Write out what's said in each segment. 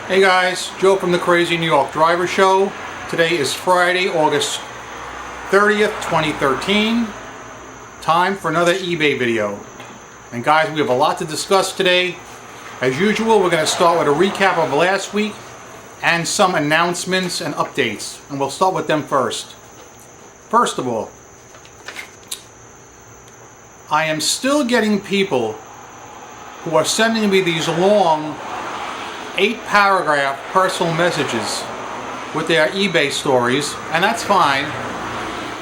Hey guys, Joe from the Crazy New York Driver Show. Today is Friday, August 30th, 2013. Time for another eBay video. And guys, we have a lot to discuss today. As usual, we're going to start with a recap of last week and some announcements and updates. And we'll start with them first. First of all, I am still getting people who are sending me these long 8-paragraph personal messages with their eBay stories, and that's fine.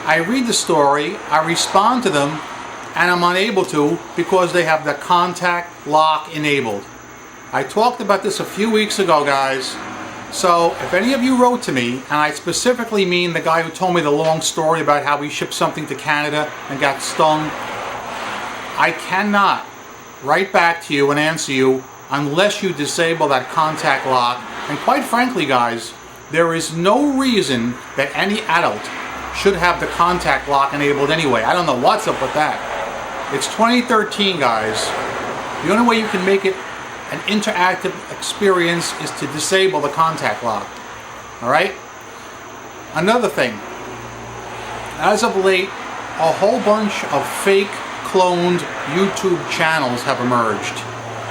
I read the story, I respond to them, and I'm unable to because they have the contact lock enabled. I talked about this a few weeks ago, guys. So if any of you wrote to me, and I specifically mean the guy who told me the long story about how he shipped something to Canada and got stung, I cannot write back to you and answer you unless you disable that contact lock. And quite frankly, guys, there is no reason that any adult should have the contact lock enabled anyway. I don't know what's up with that. It's 2013, guys. The only way you can make it an interactive experience is to disable the contact lock. Alright? Another thing. As of late, a whole bunch of fake cloned YouTube channels have emerged.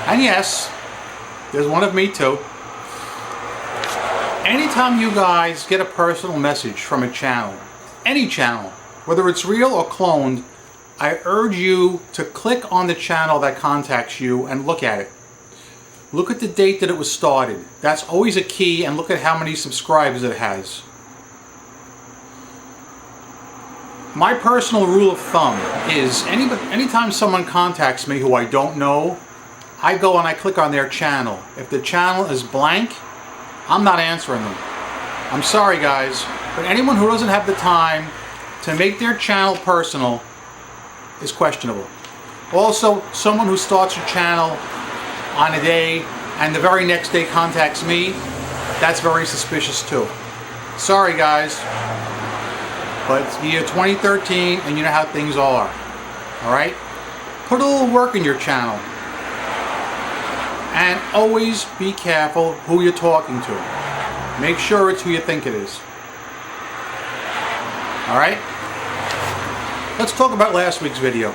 And yes, there's one of me too. Anytime you guys get a personal message from a channel, any channel, whether it's real or cloned, I urge you to click on the channel that contacts you and look at it. Look at the date that it was started. That's always a key, and look at how many subscribers it has. My personal rule of thumb is anytime someone contacts me who I don't know, I go and I click on their channel. If the channel is blank, I'm not answering them. I'm sorry guys, but anyone who doesn't have the time to make their channel personal is questionable. Also, someone who starts a channel on a day and the very next day contacts me, that's very suspicious too. Sorry guys, but it's the year 2013 and you know how things are. Alright? Put a little work in your channel. And always be careful who you're talking to. Make sure it's who you think it is. Alright? Let's talk about last week's video.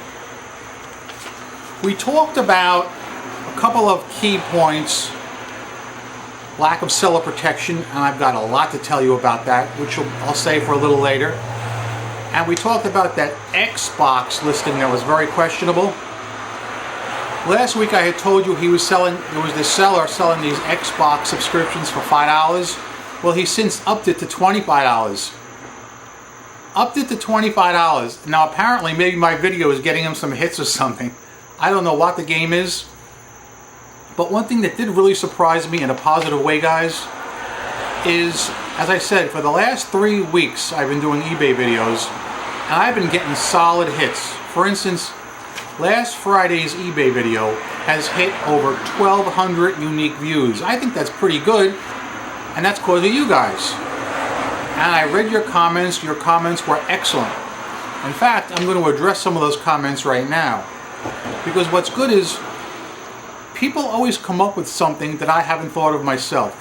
We talked about a couple of key points. Lack of seller protection, and I've got a lot to tell you about that, which I'll save for a little later. And we talked about that Xbox listing that was very questionable. Last week I had told you there was this seller selling these Xbox subscriptions for $5. Well, he's since upped it to $25. Upped it to $25. Now apparently maybe my video is getting him some hits or something. I don't know what the game is. But one thing that did really surprise me in a positive way, guys, is, as I said, for the last 3 weeks I've been doing eBay videos, and I've been getting solid hits. For instance, last Friday's eBay video has hit over 1,200 unique views. I think that's pretty good, and that's because of you guys. And I read your comments. Your comments were excellent. In fact, I'm going to address some of those comments right now. Because what's good is, people always come up with something that I haven't thought of myself.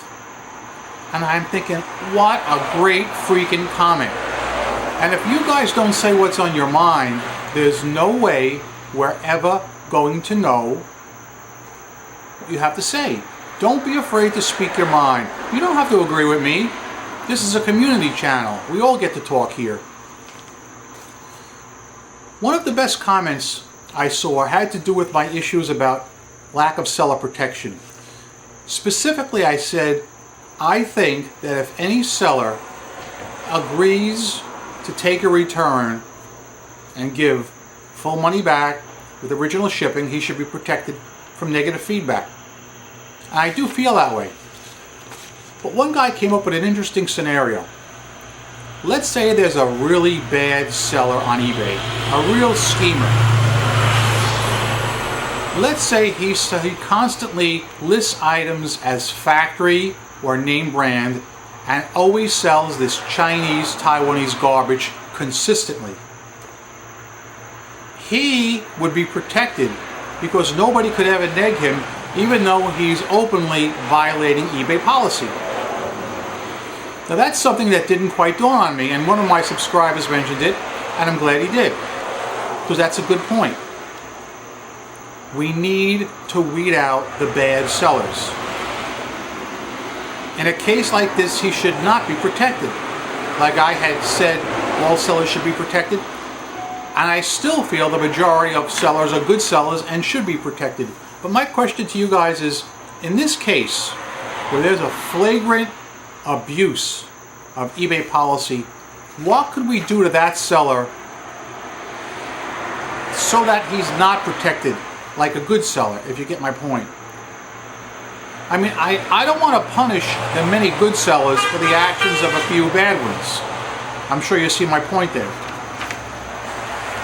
And I'm thinking, what a great freaking comment. And if you guys don't say what's on your mind, there's no way we're ever going to know what you have to say. Don't be afraid to speak your mind. You don't have to agree with me. This is a community channel. We all get to talk here. One of the best comments I saw had to do with my issues about lack of seller protection. Specifically, I said, I think that if any seller agrees to take a return and give full money back with original shipping, he should be protected from negative feedback. And I do feel that way. But one guy came up with an interesting scenario. Let's say there's a really bad seller on eBay, a real schemer. Let's say he constantly lists items as factory or name brand and always sells this Chinese, Taiwanese garbage consistently. He would be protected because nobody could ever neg him even though he's openly violating eBay policy. Now that's something that didn't quite dawn on me, and one of my subscribers mentioned it, and I'm glad he did, because that's a good point. We need to weed out the bad sellers. In a case like this, he should not be protected. Like I had said, all sellers should be protected. And I still feel the majority of sellers are good sellers and should be protected. But my question to you guys is, in this case, where there's a flagrant abuse of eBay policy, what could we do to that seller so that he's not protected like a good seller, if you get my point? I mean, I don't want to punish the many good sellers for the actions of a few bad ones. I'm sure you see my point there.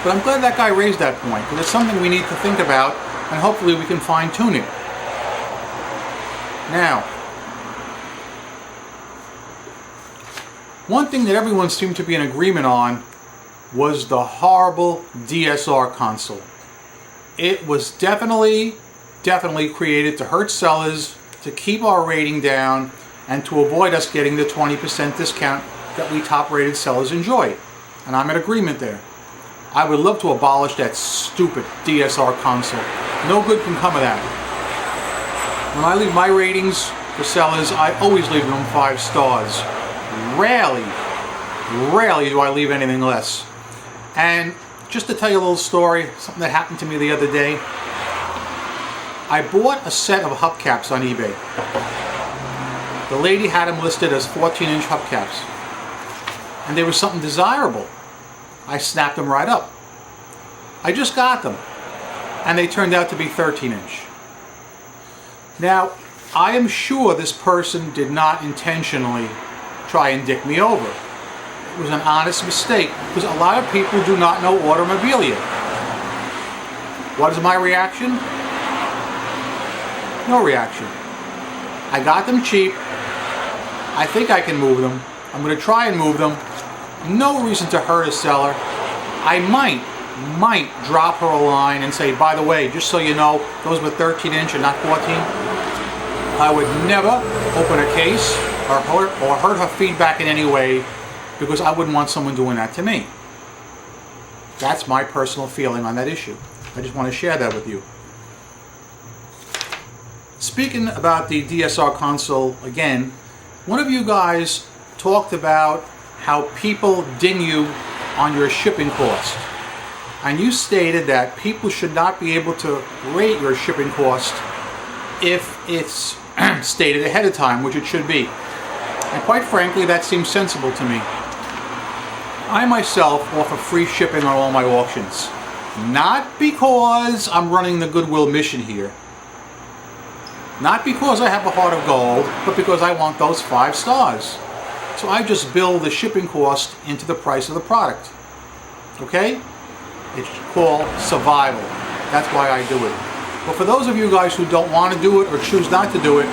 But I'm glad that guy raised that point, because it's something we need to think about, and hopefully we can fine-tune it. Now, one thing that everyone seemed to be in agreement on was the horrible DSR console. It was definitely created to hurt sellers, to keep our rating down, and to avoid us getting the 20% discount that we top-rated sellers enjoy. And I'm in agreement there. I would love to abolish that stupid DSR console. No good can come of that. When I leave my ratings for sellers, I always leave them 5 stars. Rarely do I leave anything less. And just to tell you a little story, something that happened to me the other day. I bought a set of hubcaps on eBay. The lady had them listed as 14-inch hubcaps. And they were something desirable. I snapped them right up. I just got them. And they turned out to be 13-inch. Now, I am sure this person did not intentionally try and dick me over. It was an honest mistake, because a lot of people do not know automobilia. What is my reaction? No reaction. I got them cheap. I think I can move them. I'm going to try and move them. No reason to hurt a seller. I might drop her a line and say, by the way, just so you know, those were 13-inch and not 14. I would never open a case or hurt her feedback in any way, because I wouldn't want someone doing that to me. That's my personal feeling on that issue. I just want to share that with you. Speaking about the DSR console again, one of you guys talked about how people ding you on your shipping cost. And you stated that people should not be able to rate your shipping cost if it's stated ahead of time, which it should be. And quite frankly, that seems sensible to me. I myself offer free shipping on all my auctions. Not because I'm running the goodwill mission here. Not because I have a heart of gold, but because I want those 5 stars. So I just bill the shipping cost into the price of the product. Okay? It's called survival. That's why I do it. But for those of you guys who don't want to do it or choose not to do it,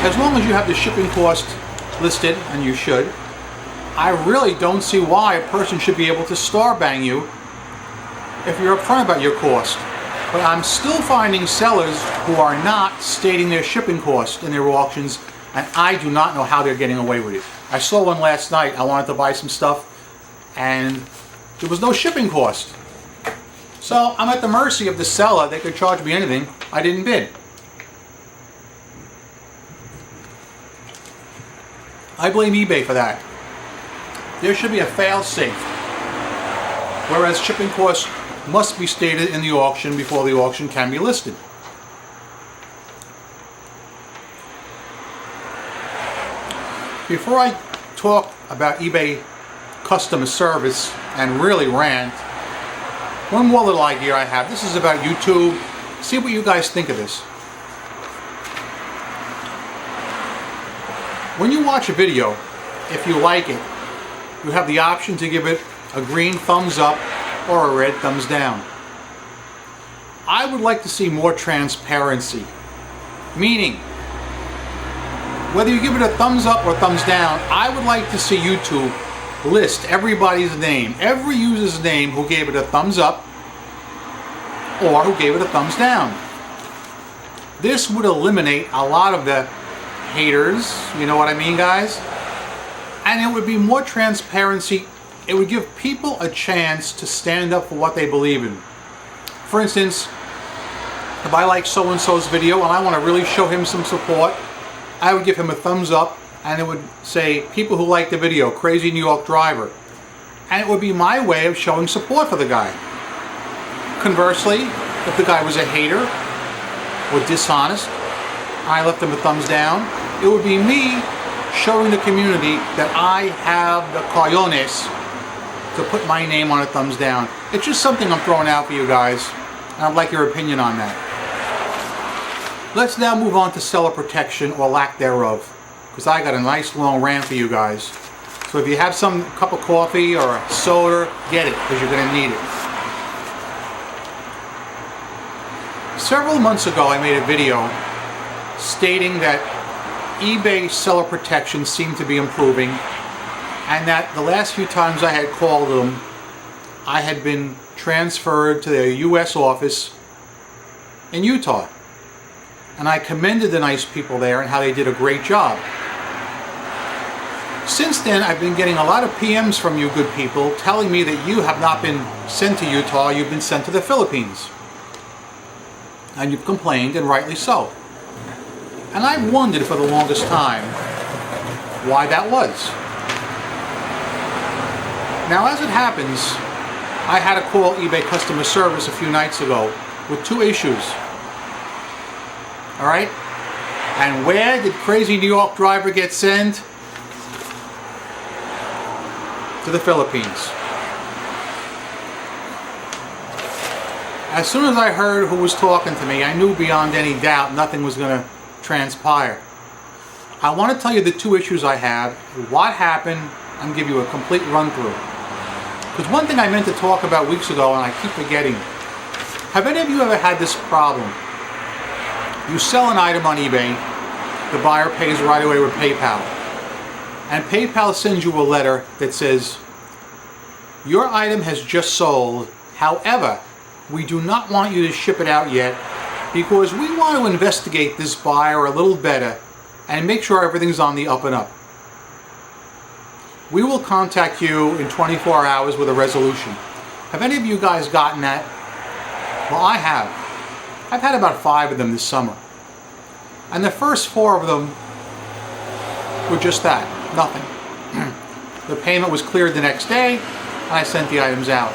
as long as you have the shipping cost listed, and you should, I really don't see why a person should be able to star bang you if you're upfront about your cost. But I'm still finding sellers who are not stating their shipping cost in their auctions, and I do not know how they're getting away with it. I saw one last night. I wanted to buy some stuff, and there was no shipping cost. So I'm at the mercy of the seller. They could charge me anything. I didn't bid. I blame eBay for that. There should be a fail-safe, whereas shipping costs must be stated in the auction before the auction can be listed. Before I talk about eBay customer service and really Rant, one more little idea I have. This is about YouTube. See what you guys think of this. When you watch a video, if you like it, you have the option to give it a green thumbs up or a red thumbs down. I would like to see more transparency. Meaning, whether you give it a thumbs up or thumbs down, I would like to see YouTube list everybody's name, every user's name who gave it a thumbs up or who gave it a thumbs down. This would eliminate a lot of the haters, you know what I mean, guys? And it would be more transparency. It would give people a chance to stand up for what they believe in. For instance, if I like so-and-so's video and I want to really show him some support, I would give him a thumbs up, and it would say, people who like the video, Crazy New York Driver. And it would be my way of showing support for the guy. Conversely, if the guy was a hater or dishonest, I left him a thumbs down, it would be me showing the community that I have the cojones to put my name on a thumbs down. It's just something I'm throwing out for you guys, and I'd like your opinion on that. Let's now move on to seller protection, or lack thereof, because I got a nice long rant for you guys. So if you have some cup of coffee or a soda, get it, because you're going to need it. Several months ago I made a video stating that eBay seller protection seemed to be improving, and that the last few times I had called them, I had been transferred to their US office in Utah. And I commended the nice people there and how they did a great job. Since then, I've been getting a lot of PMs from you good people telling me that you have not been sent to Utah, you've been sent to the Philippines. And you've complained, and rightly so. And I wondered for the longest time why that was. Now, as it happens, I had to call eBay customer service a few nights ago with 2 issues. Alright? And where did Crazy New York Driver get sent? To the Philippines. As soon as I heard who was talking to me, I knew beyond any doubt nothing was going to transpire. I want to tell you the 2 issues I have, what happened, and give you a complete run through. Because one thing I meant to talk about weeks ago and I keep forgetting. Have any of you ever had this problem? You sell an item on eBay, the buyer pays right away with PayPal. And PayPal sends you a letter that says, your item has just sold, however, we do not want you to ship it out yet because we want to investigate this buyer a little better and make sure everything's on the up and up. We will contact you in 24 hours with a resolution. Have any of you guys gotten that? Well, I have. I've had about 5 of them this summer. And the first 4 of them were just that, nothing. The payment was cleared the next day, and I sent the items out.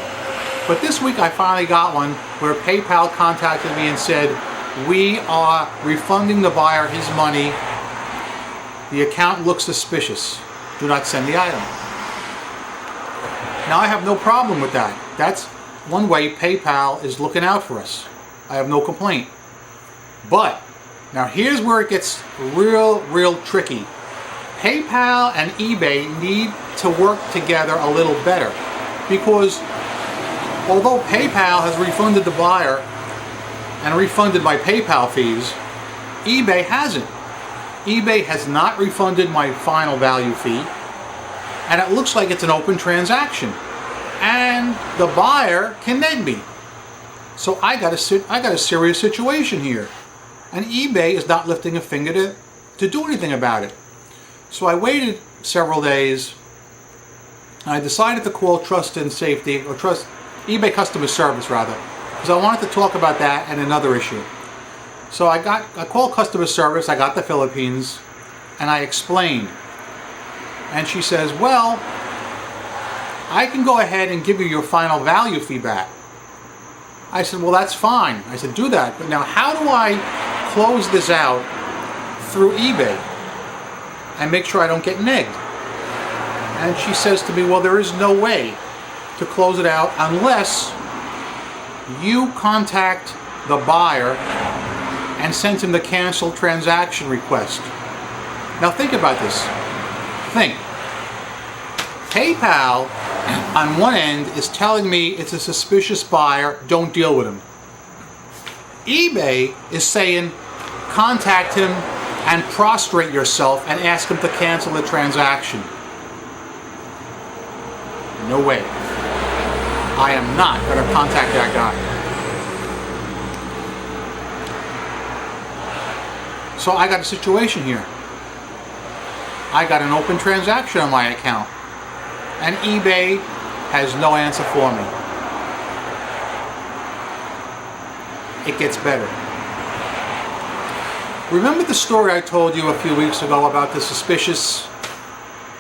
But this week I finally got one where PayPal contacted me and said, we are refunding the buyer his money. The account looks suspicious. Do not send the item. Now I have no problem with that. That's one way PayPal is looking out for us. I have no complaint. But now here's where it gets real tricky. PayPal and eBay need to work together a little better, because although PayPal has refunded the buyer and refunded my PayPal fees, eBay hasn't. eBay has not refunded my final value fee, and it looks like it's an open transaction, and the buyer can neg me. So I got a serious situation here, and eBay is not lifting a finger to do anything about it. So I waited several days, and I decided to call Trust and Safety, or eBay customer service rather, because I wanted to talk about that and another issue. So I called customer service, I got the Philippines, and I explained. And she says, well, I can go ahead and give you your final value fee back. I said, well, that's fine. I said, do that. But now how do I close this out through eBay and make sure I don't get negged? And she says to me, well, there is no way to close it out unless you contact the buyer and send him the cancel transaction request. Now think about this. Think. PayPal on one end is telling me it's a suspicious buyer, don't deal with him. eBay is saying contact him and prostrate yourself and ask him to cancel the transaction. No way. I am not going to contact that guy. So I got a situation here. I got an open transaction on my account, and eBay has no answer for me. It gets better. Remember the story I told you a few weeks ago about the suspicious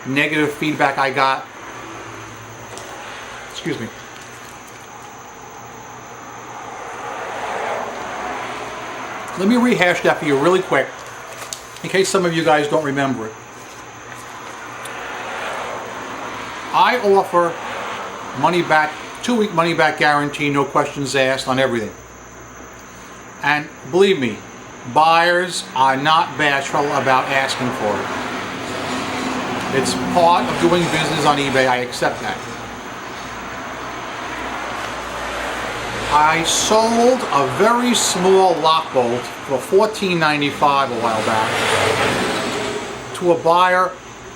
negative feedback I got? Excuse me. Let me rehash that for you really quick, in case some of you guys don't remember it. I offer money back, 2-week money back guarantee, no questions asked on everything. And believe me, buyers are not bashful about asking for it. It's part of doing business on eBay. I accept that. I sold a very small lock bolt for $14.95 a while back to a buyer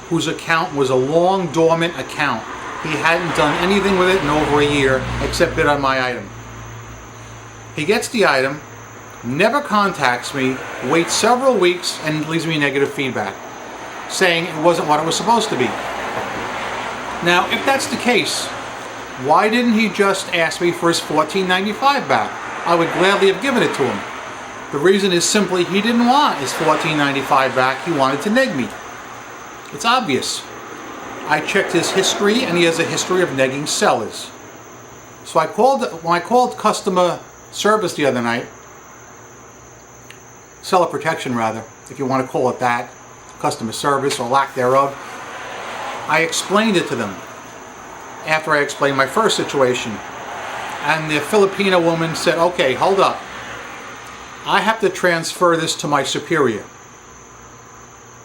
whose account was a long dormant account. He hadn't done anything with it in over a year except bid on my item. He gets the item, never contacts me, waits several weeks, and leaves me negative feedback, saying it wasn't what it was supposed to be. Now, if that's the case, why didn't he just ask me for his $14.95 back? I would gladly have given it to him. The reason is simply he didn't want his $14.95 back. He wanted to neg me. It's obvious. I checked his history, and he has a history of negging sellers. So when I called customer service the other night, seller protection rather, if you want to call it that, customer service or lack thereof, I explained it to them after I explained my first situation. And the Filipino woman said, okay, hold up. I have to transfer this to my superior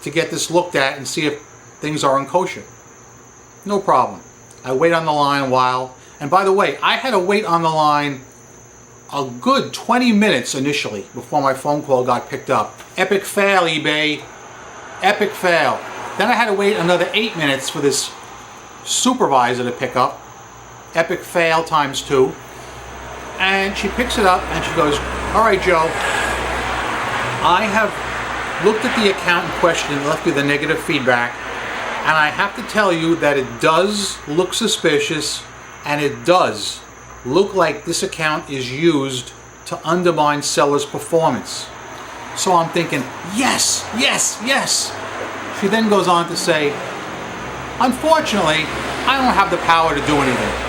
to get this looked at and see if things are kosher. No problem. I wait on the line a while. And by the way, I had to wait on the line a good 20 minutes initially before my phone call got picked up. Epic fail, eBay. Epic fail. Then I had to wait another 8 minutes for this supervisor to pick up. Epic fail times 2. And she picks it up and she goes, all right, Joe, I have looked at the account in question and left you the negative feedback, and I have to tell you that it does look suspicious, and it does look like this account is used to undermine sellers' performance. So I'm thinking, yes, yes, yes. She then goes on to say, unfortunately, I don't have the power to do anything.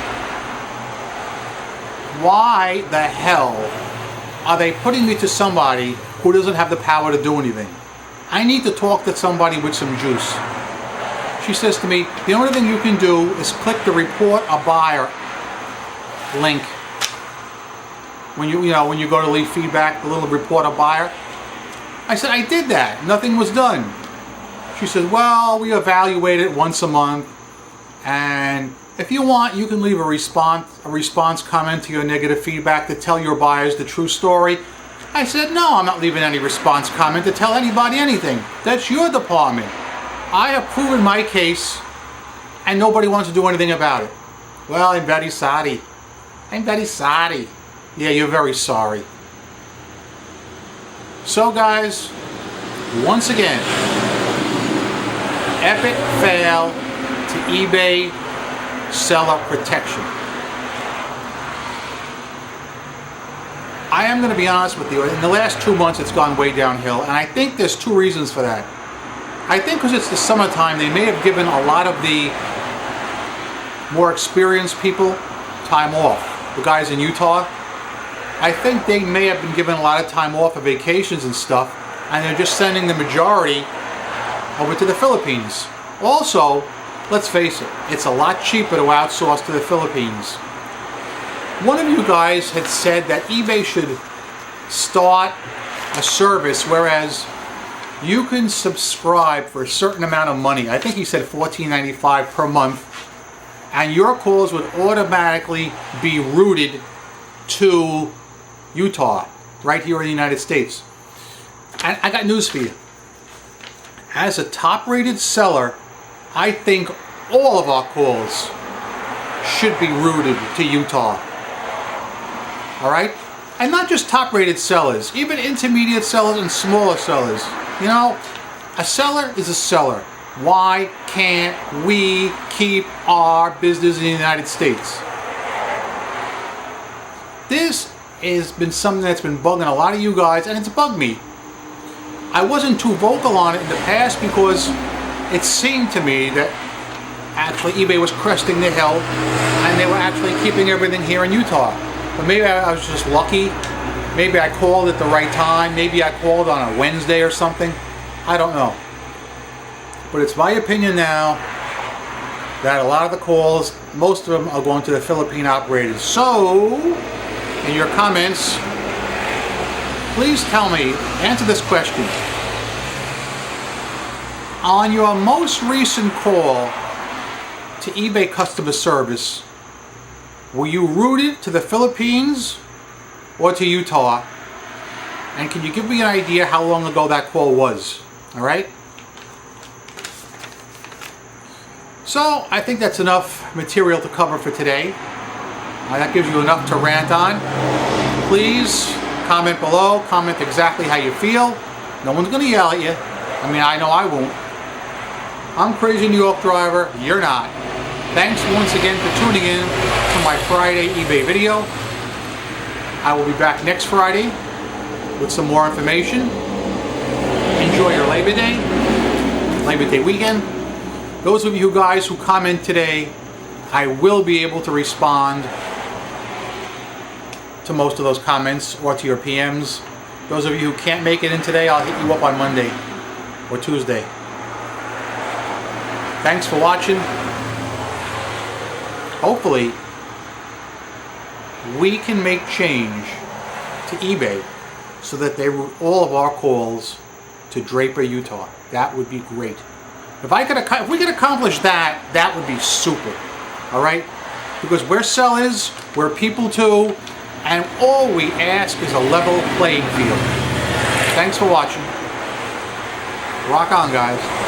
Why the hell are they putting me to somebody who doesn't have the power to do anything? I need to talk to somebody with some juice. She says to me, the only thing you can do is click the report a buyer link. When you go to leave feedback, the little report a buyer. I said, I did that. Nothing was done. She said, well, we evaluate it once a month, and if you want, you can leave a response comment to your negative feedback to tell your buyers the true story. I said, no, I'm not leaving any response comment to tell anybody anything. That's your department. I have proven my case, and nobody wants to do anything about it. Well, I'm very sorry. I'm very sorry. Yeah, you're very sorry. So, guys, once again, epic fail to eBay seller protection. I am going to be honest with you, in the last 2 months it's gone way downhill, and I think there's 2 reasons for that. I think because it's the summertime, they may have given a lot of the more experienced people time off. The guys in Utah, I think they may have been given a lot of time off of vacations and stuff, and they're just sending the majority over to the Philippines. Also, let's face it, it's a lot cheaper to outsource to the Philippines. One of you guys had said that eBay should start a service whereas you can subscribe for a certain amount of money. I think he said $14.95 per month, and your calls would automatically be routed to Utah, right here in the United States. And I got news for you. As a top-rated seller, I think all of our calls should be routed to Utah. All right? And not just top-rated sellers, even intermediate sellers and smaller sellers. You know, a seller is a seller. Why can't we keep our business in the United States? This has been something that's been bugging a lot of you guys, and it's bugged me. I wasn't too vocal on it in the past because it seemed to me that actually eBay was cresting the hill and they were actually keeping everything here in Utah. But maybe I was just lucky. Maybe I called at the right time. Maybe I called on a Wednesday or something. I don't know. But it's my opinion now that a lot of the calls, most of them are going to the Philippine operators. So, in your comments, please tell me, answer this question. On your most recent call to eBay customer service, were you routed to the Philippines or to Utah? And can you give me an idea how long ago that call was? All right? So, I think that's enough material to cover for today. That gives you enough to rant on. Please comment below, comment exactly how you feel. No one's going to yell at you. I mean, I know I won't. I'm Crazy New York Driver, you're not. Thanks once again for tuning in to my Friday eBay video. I will be back next Friday with some more information. Enjoy your Labor Day weekend. Those of you guys who comment today, I will be able to respond to most of those comments or to your PMs. Those of you who can't make it in today, I'll hit you up on Monday or Tuesday. Thanks for watching. Hopefully, we can make change to eBay so that they route all of our calls to Draper, Utah. That would be great. If we could accomplish that, that would be super. All right? Because we're sellers, we're people too, and all we ask is a level playing field. Thanks for watching. Rock on, guys.